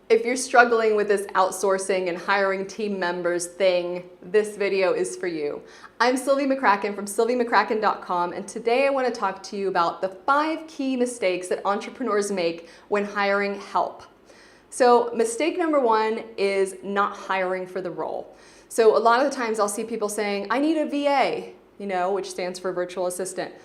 If you're struggling with this outsourcing and hiring team members thing, this video is for you. I'm Sylvie McCracken from sylviemccracken.com, and today I want to talk to you about the 5 key mistakes that entrepreneurs make when hiring help. So mistake number 1 is not hiring for the role. So a lot of the times I'll see people saying, I need a VA, which stands for virtual assistant.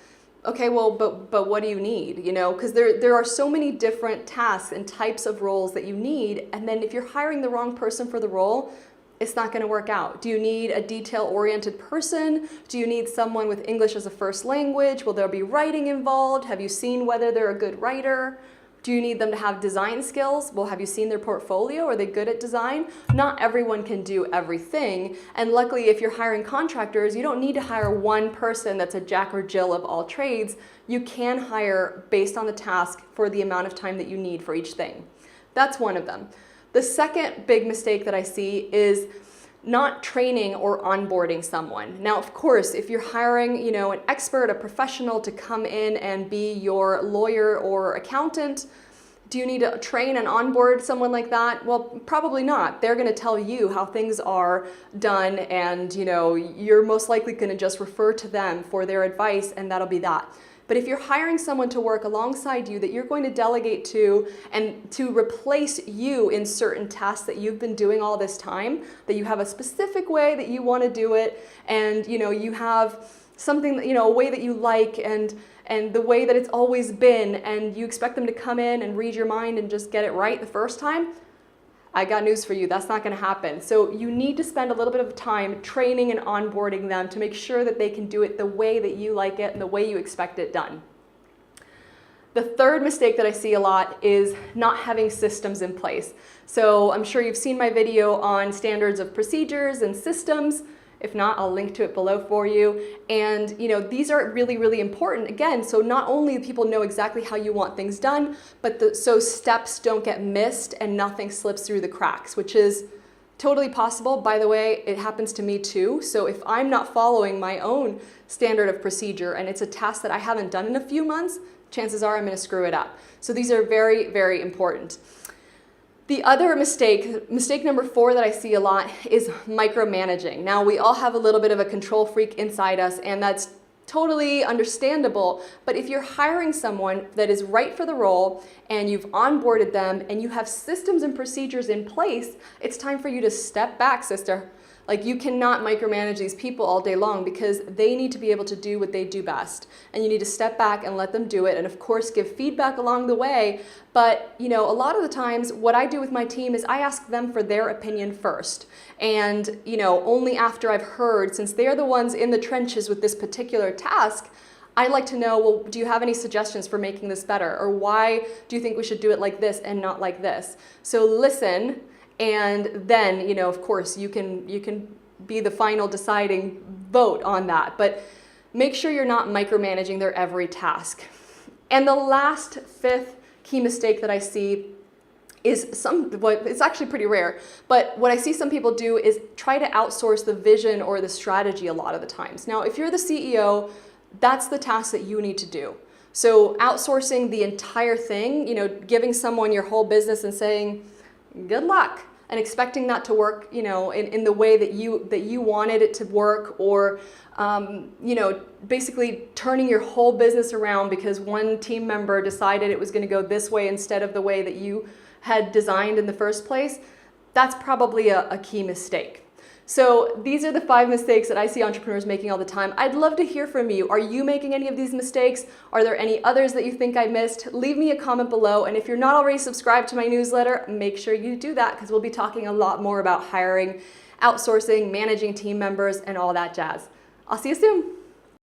Okay, well, but what do you need? Because there are so many different tasks and types of roles that you need, and then if you're hiring the wrong person for the role, it's not going to work out. Do you need a detail-oriented person? Do you need someone with English as a first language? Will there be writing involved? Have you seen whether they're a good writer? Do you need them to have design skills? Well, have you seen their portfolio? Are they good at design? Not everyone can do everything. And luckily, if you're hiring contractors, you don't need to hire one person that's a Jack or Jill of all trades. You can hire based on the task for the amount of time that you need for each thing. That's one of them. The second big mistake that I see is not training or onboarding someone. Now, of course, if you're hiring, an expert, a professional to come in and be your lawyer or accountant, do you need to train and onboard someone like that? Well, probably not. They're going to tell you how things are done, and you're most likely going to just refer to them for their advice, and that'll be that. But if you're hiring someone to work alongside you that you're going to delegate to and to replace you in certain tasks that you've been doing all this time, that you have a specific way that you want to do it, and you have something, a way that you like and the way that it's always been, and you expect them to come in and read your mind and just get it right the first time, I got news for you, that's not going to happen. So you need to spend a little bit of time training and onboarding them to make sure that they can do it the way that you like it and the way you expect it done. The third mistake that I see a lot is not having systems in place. So I'm sure you've seen my video on standards of procedures and systems. If not, I'll link to it below for you. And these are really, really important. Again, so not only do people know exactly how you want things done, but so steps don't get missed and nothing slips through the cracks, which is totally possible. By the way, it happens to me too. So if I'm not following my own standard of procedure and it's a task that I haven't done in a few months, chances are I'm going to screw it up. So these are very, very important. The other mistake number 4 that I see a lot is micromanaging. Now, we all have a little bit of a control freak inside us, and that's totally understandable. But if you're hiring someone that is right for the role and you've onboarded them and you have systems and procedures in place, it's time for you to step back, sister. Like, you cannot micromanage these people all day long because they need to be able to do what they do best. And you need to step back and let them do it. And of course, give feedback along the way. But, a lot of the times what I do with my team is I ask them for their opinion first. And, only after I've heard, since they're the ones in the trenches with this particular task, I'd like to know, well, do you have any suggestions for making this better? Or why do you think we should do it like this and not like this? So listen. And then, of course, you can be the final deciding vote on that. But make sure you're not micromanaging their every task. And the last 5th key mistake that I see is it's actually pretty rare, but what I see some people do is try to outsource the vision or the strategy a lot of the times. Now, if you're the CEO, that's the task that you need to do. So outsourcing the entire thing, giving someone your whole business and saying, good luck, and expecting that to work, in the way that you wanted it to work, or basically turning your whole business around because one team member decided it was going to go this way instead of the way that you had designed in the first place. That's probably a key mistake. So these are the 5 mistakes that I see entrepreneurs making all the time. I'd love to hear from you. Are you making any of these mistakes? Are there any others that you think I missed? Leave me a comment below. And if you're not already subscribed to my newsletter, make sure you do that, because we'll be talking a lot more about hiring, outsourcing, managing team members, and all that jazz. I'll see you soon.